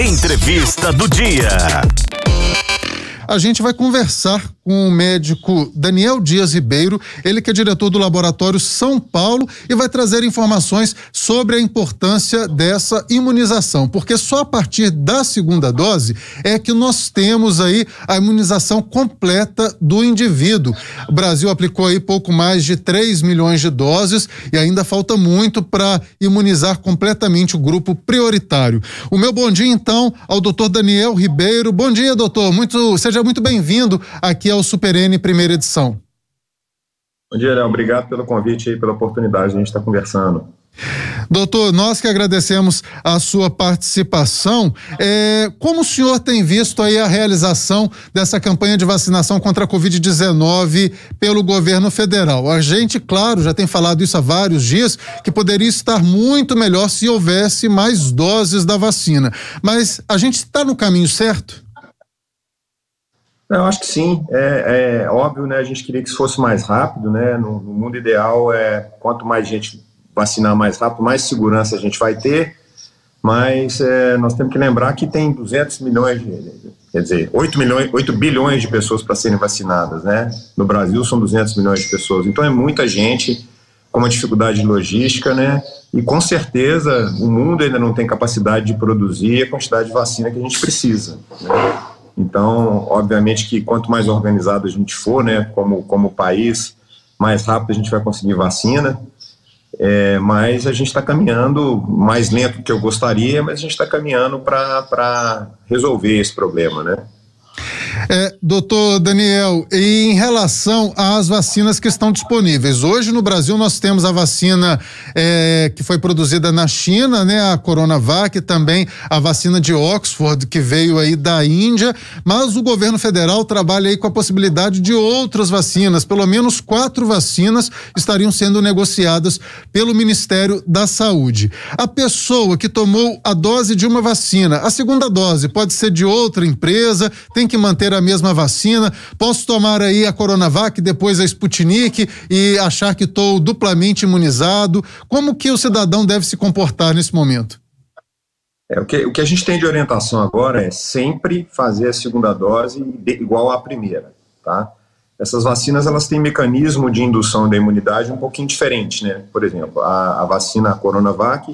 Entrevista do dia. A gente vai conversar com o médico Daniel Dias Ribeiro, ele que é diretor do Laboratório São Paulo, e vai trazer informações sobre a importância dessa imunização, porque só a partir da segunda dose é que nós temos aí a imunização completa do indivíduo. O Brasil aplicou aí pouco mais de 3 milhões de doses e ainda falta muito para imunizar completamente o grupo prioritário. O meu bom dia então ao doutor Daniel Ribeiro. Bom dia, doutor. Seja muito bem-vindo aqui ao Super N primeira edição. Bom dia, Léo. Obrigado pelo convite e pela oportunidade de a gente estar conversando. Doutor, nós que agradecemos a sua participação. Como o senhor tem visto aí a realização dessa campanha de vacinação contra a Covid-19 pelo governo federal? A gente, claro, já tem falado isso há vários dias, que poderia estar muito melhor se houvesse mais doses da vacina. Mas a gente está no caminho certo? Eu acho que sim, é óbvio, né? A gente queria que isso fosse mais rápido, né? No mundo ideal, quanto mais gente vacinar mais rápido, mais segurança a gente vai ter, mas nós temos que lembrar que tem 200 milhões, quer dizer, 8 bilhões de pessoas para serem vacinadas, né? No Brasil são 200 milhões de pessoas, então é muita gente com uma dificuldade de logística, né? E com certeza o mundo ainda não tem capacidade de produzir a quantidade de vacina que a gente precisa, né? Então, obviamente que quanto mais organizado a gente for, né, como país, mais rápido a gente vai conseguir vacina, mas a gente está caminhando, mais lento do que eu gostaria, mas a gente está caminhando para resolver esse problema, né? Doutor Daniel, em relação às vacinas que estão disponíveis, hoje no Brasil nós temos a vacina que foi produzida na China, né, a Coronavac, e também a vacina de Oxford, que veio aí da Índia, mas o governo federal trabalha aí com a possibilidade de outras vacinas, pelo menos 4 vacinas estariam sendo negociadas pelo Ministério da Saúde. A pessoa que tomou a dose de uma vacina, a segunda dose pode ser de outra empresa, tem que manter a mesma vacina, posso tomar aí a Coronavac, depois a Sputnik e achar que estou duplamente imunizado? Como que o cidadão deve se comportar nesse momento? O que a gente tem de orientação agora é sempre fazer a segunda dose igual à primeira, tá? Essas vacinas, elas têm mecanismo de indução da imunidade um pouquinho diferente, né? Por exemplo, a vacina Coronavac,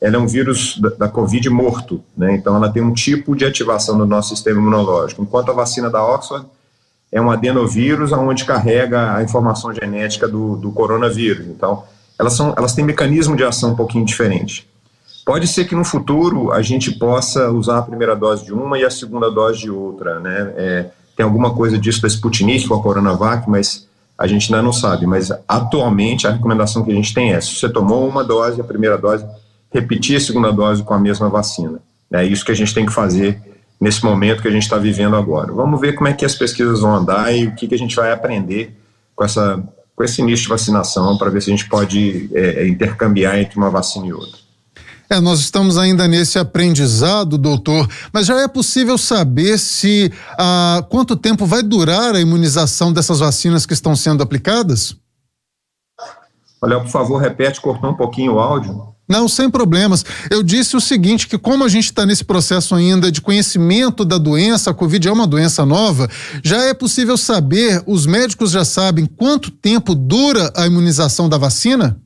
ela é um vírus da Covid morto, né? Então ela tem um tipo de ativação do nosso sistema imunológico, enquanto a vacina da Oxford é um adenovírus onde carrega a informação genética do coronavírus. Então elas têm mecanismo de ação um pouquinho diferente. Pode ser que no futuro a gente possa usar a primeira dose de uma e a segunda dose de outra, né? Tem alguma coisa disso da Sputnik com a Coronavac, mas a gente ainda não sabe. Mas atualmente a recomendação que a gente tem é: se você tomou uma dose, a primeira dose, repetir a segunda dose com a mesma vacina. É isso que a gente tem que fazer nesse momento que a gente está vivendo agora. Vamos ver como é que as pesquisas vão andar e o que a gente vai aprender com esse início de vacinação, para ver se a gente pode intercambiar entre uma vacina e outra. Nós estamos ainda nesse aprendizado, doutor, mas já é possível saber quanto tempo vai durar a imunização dessas vacinas que estão sendo aplicadas? Olha, por favor, repete, cortou um pouquinho o áudio. Não, sem problemas. Eu disse o seguinte, que como a gente está nesse processo ainda de conhecimento da doença, a Covid é uma doença nova, já é possível saber, os médicos já sabem quanto tempo dura a imunização da vacina?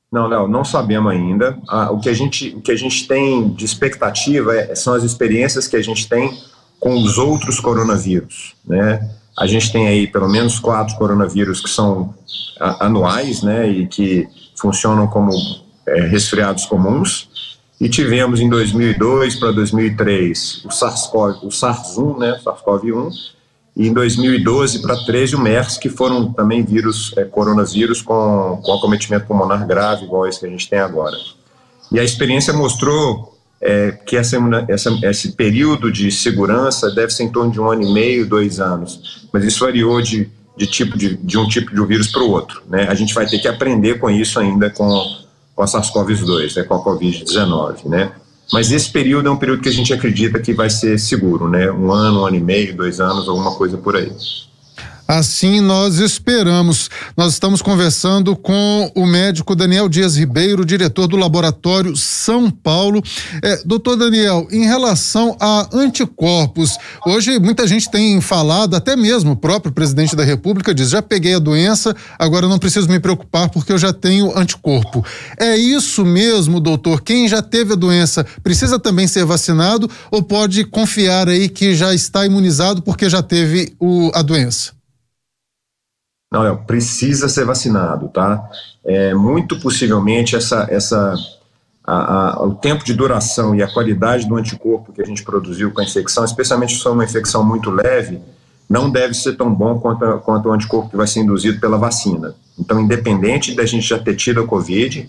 Não, Léo, não sabemos ainda. O que a gente tem de expectativa são as experiências que a gente tem com os outros coronavírus, né? A gente tem aí pelo menos 4 coronavírus que são anuais, né, e que funcionam como resfriados comuns, e tivemos em 2002 para 2003 o SARS-1, né, SARS-CoV-1, e em 2012 para 2013 o MERS, que foram também coronavírus com acometimento pulmonar grave, igual esse que a gente tem agora. E a experiência mostrou que esse período de segurança deve ser em torno de 1 ano e meio, 2 anos, mas isso variou de um tipo de vírus para o outro, né? A gente vai ter que aprender com isso ainda com a SARS-CoV-2, né, com a Covid-19, né? Mas esse período é um período que a gente acredita que vai ser seguro, né? 1 ano, 1 ano e meio, 2 anos, alguma coisa por aí. Assim nós esperamos. Nós estamos conversando com o médico Daniel Dias Ribeiro, diretor do Laboratório São Paulo. Doutor Daniel, em relação a anticorpos, hoje muita gente tem falado, até mesmo o próprio presidente da República diz, já peguei a doença, agora não preciso me preocupar porque eu já tenho anticorpo. É isso mesmo, doutor? Quem já teve a doença precisa também ser vacinado ou pode confiar aí que já está imunizado porque já teve a doença? Não, precisa ser vacinado, tá? Muito possivelmente o tempo de duração e a qualidade do anticorpo que a gente produziu com a infecção, especialmente se for uma infecção muito leve, não deve ser tão bom quanto o anticorpo que vai ser induzido pela vacina. Então, independente da gente já ter tido a Covid,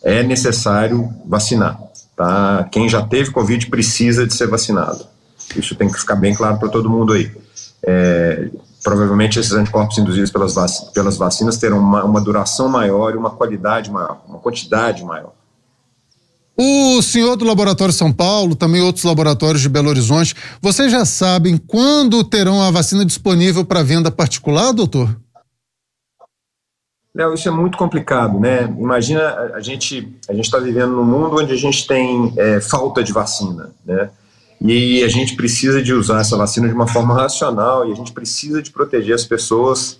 é necessário vacinar, tá? Quem já teve Covid precisa de ser vacinado. Isso tem que ficar bem claro para todo mundo aí. Provavelmente esses anticorpos induzidos pelas vacinas terão uma duração maior e uma qualidade maior, uma quantidade maior. O senhor do Laboratório São Paulo, também outros laboratórios de Belo Horizonte, vocês já sabem quando terão a vacina disponível para venda particular, doutor? Léo, isso é muito complicado, né? Imagina, a gente está vivendo num mundo onde a gente tem falta de vacina, né? E a gente precisa de usar essa vacina de uma forma racional e a gente precisa de proteger as pessoas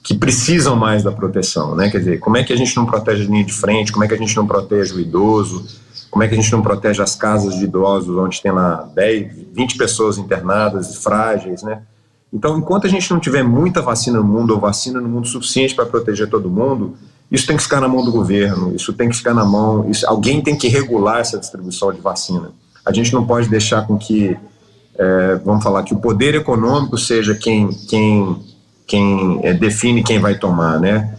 que precisam mais da proteção, né? Quer dizer, como é que a gente não protege a linha de frente, como é que a gente não protege o idoso, como é que a gente não protege as casas de idosos onde tem lá 10, 20 pessoas internadas e frágeis, né? Então, enquanto a gente não tiver muita vacina no mundo ou vacina no mundo suficiente para proteger todo mundo, isso tem que ficar na mão do governo, isso tem que ficar na mão, alguém tem que regular essa distribuição de vacina. A gente não pode deixar com que, vamos falar, que o poder econômico seja quem define quem vai tomar, né?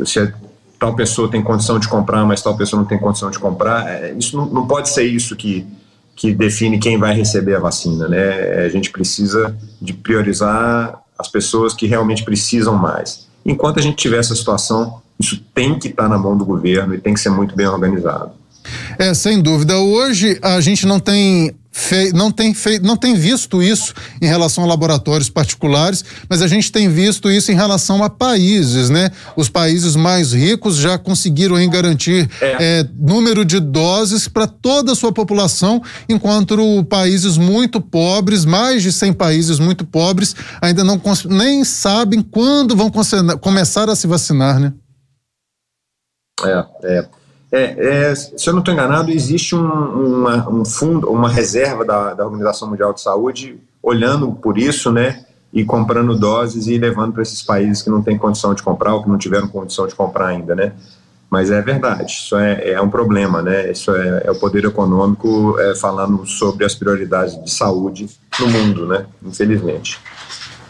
Se tal pessoa tem condição de comprar, mas tal pessoa não tem condição de comprar, isso não pode ser isso que define quem vai receber a vacina, né? A gente precisa de priorizar as pessoas que realmente precisam mais. Enquanto a gente tiver essa situação, isso tem que estar na mão do governo e tem que ser muito bem organizado. Sem dúvida. Hoje a gente não tem visto isso em relação a laboratórios particulares, mas a gente tem visto isso em relação a países, né? Os países mais ricos já conseguiram garantir número de doses para toda a sua população, enquanto países muito pobres, mais de 100 países muito pobres, ainda nem sabem quando vão começar a se vacinar, né? Se eu não estou enganado, existe um fundo, uma reserva da Organização Mundial de Saúde olhando por isso, né, e comprando doses e levando para esses países que não têm condição de comprar ou que não tiveram condição de comprar ainda, né? Mas é verdade, isso é um problema, né? Isso é o poder econômico falando sobre as prioridades de saúde no mundo, né? Infelizmente.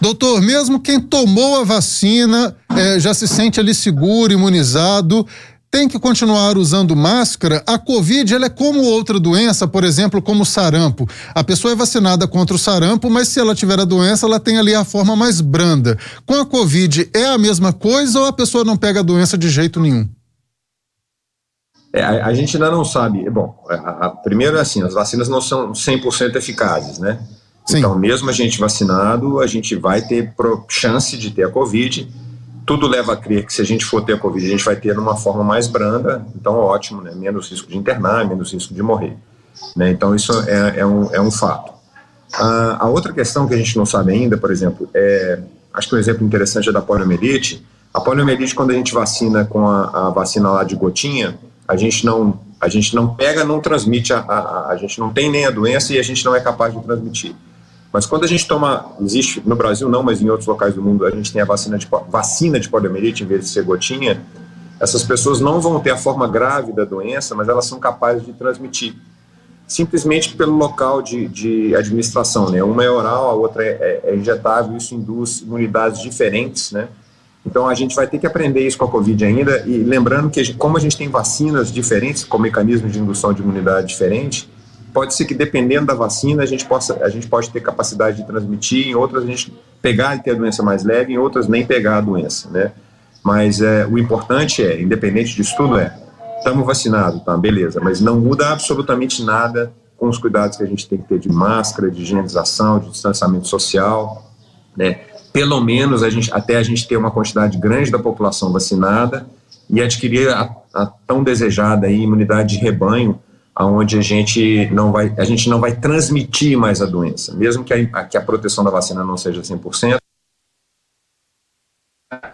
Doutor, mesmo quem tomou a vacina já se sente ali seguro, imunizado, tem que continuar usando máscara? A Covid, ela é como outra doença, por exemplo, como o sarampo. A pessoa é vacinada contra o sarampo, mas se ela tiver a doença, ela tem ali a forma mais branda. Com a Covid, é a mesma coisa ou a pessoa não pega a doença de jeito nenhum? A gente ainda não sabe. Bom, primeiro assim, as vacinas não são 100% eficazes, né? Sim. Então, mesmo a gente vacinado, a gente vai ter chance de ter a Covid. Tudo leva a crer que se a gente for ter a Covid, a gente vai ter numa forma mais branda, então ótimo, né? Menos risco de internar, menos risco de morrer, né? Então isso é um fato. A outra questão que a gente não sabe ainda, por exemplo, acho que um exemplo interessante é da poliomielite. A poliomielite, quando a gente vacina com a vacina lá de gotinha, a gente não pega, não transmite, a gente não tem nem a doença e a gente não é capaz de transmitir. Mas quando a gente existe no Brasil não, mas em outros locais do mundo, a gente tem a vacina de poliomielite em vez de ser gotinha, essas pessoas não vão ter a forma grave da doença, mas elas são capazes de transmitir, simplesmente pelo local de administração, né? Uma é oral, a outra é injetável, isso induz imunidades diferentes, né? Então a gente vai ter que aprender isso com a Covid ainda, e lembrando que como a gente tem vacinas diferentes, com mecanismos de indução de imunidade diferente, pode ser que dependendo da vacina a gente pode ter capacidade de transmitir, em outras a gente pegar e ter a doença mais leve, em outras nem pegar a doença, né? Mas o importante independente disso tudo estamos vacinados, tá? Beleza, mas não muda absolutamente nada com os cuidados que a gente tem que ter de máscara, de higienização, de distanciamento social, né? pelo menos até a gente ter uma quantidade grande da população vacinada e adquirir a tão desejada aí, imunidade de rebanho, onde a gente não vai transmitir mais a doença. Mesmo que a proteção da vacina não seja 100%,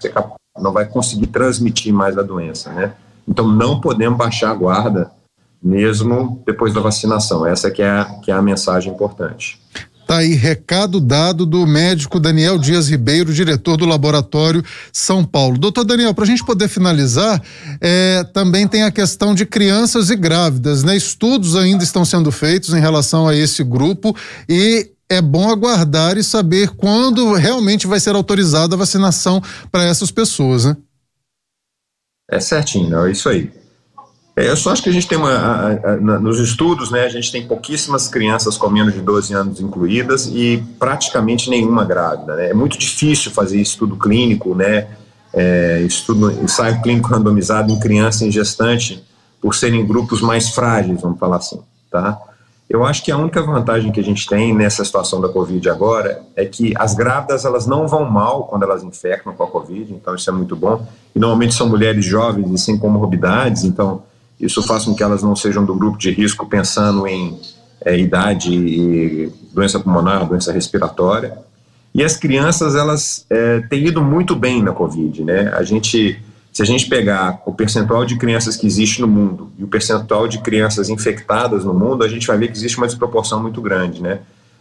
você não vai conseguir transmitir mais a doença, né? Então não podemos baixar a guarda mesmo depois da vacinação. Essa que é a mensagem importante. Tá aí, recado dado do médico Daniel Dias Ribeiro, diretor do Laboratório São Paulo. Doutor Daniel, para a gente poder finalizar, também tem a questão de crianças e grávidas, né? Estudos ainda estão sendo feitos em relação a esse grupo e é bom aguardar e saber quando realmente vai ser autorizada a vacinação para essas pessoas, né? É certinho, é isso aí. Eu só acho que a gente tem nos estudos, né, a gente tem pouquíssimas crianças com menos de 12 anos incluídas e praticamente nenhuma grávida, né? É muito difícil fazer estudo clínico, né, ensaio clínico randomizado em criança e em gestante, por serem grupos mais frágeis, vamos falar assim, tá? Eu acho que a única vantagem que a gente tem nessa situação da Covid agora é que as grávidas, elas não vão mal quando elas infectam com a Covid, então isso é muito bom, e normalmente são mulheres jovens e sem comorbidades, então isso faz com que elas não sejam do grupo de risco pensando em idade e doença pulmonar, doença respiratória. E as crianças, elas têm ido muito bem na Covid, né? Se a gente pegar o percentual de crianças que existe no mundo e o percentual de crianças infectadas no mundo, a gente vai ver que existe uma desproporção muito grande, né?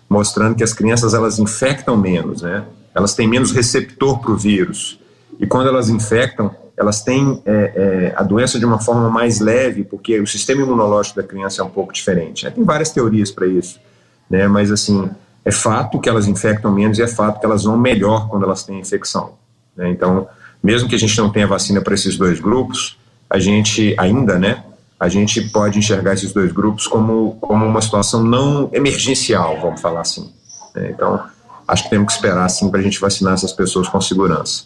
Mostrando que as crianças, elas infectam menos, né? Elas têm menos receptor para o vírus. E quando elas infectam, elas têm a doença de uma forma mais leve, porque o sistema imunológico da criança é um pouco diferente. Tem várias teorias para isso, né? Mas assim, é fato que elas infectam menos e é fato que elas vão melhor quando elas têm infecção, né? Então, mesmo que a gente não tenha vacina para esses dois grupos, a gente pode enxergar esses dois grupos como uma situação não emergencial, vamos falar assim, né? Então, acho que temos que esperar assim para a gente vacinar essas pessoas com segurança.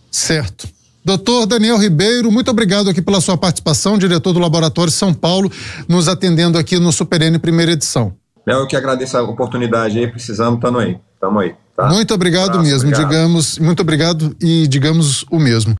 Certo. Doutor Daniel Ribeiro, muito obrigado aqui pela sua participação, diretor do Laboratório São Paulo, nos atendendo aqui no Super N primeira edição. Eu que agradeço a oportunidade aí, precisamos, estamos aí, tá? Muito obrigado mesmo, obrigado. Muito obrigado e digamos o mesmo.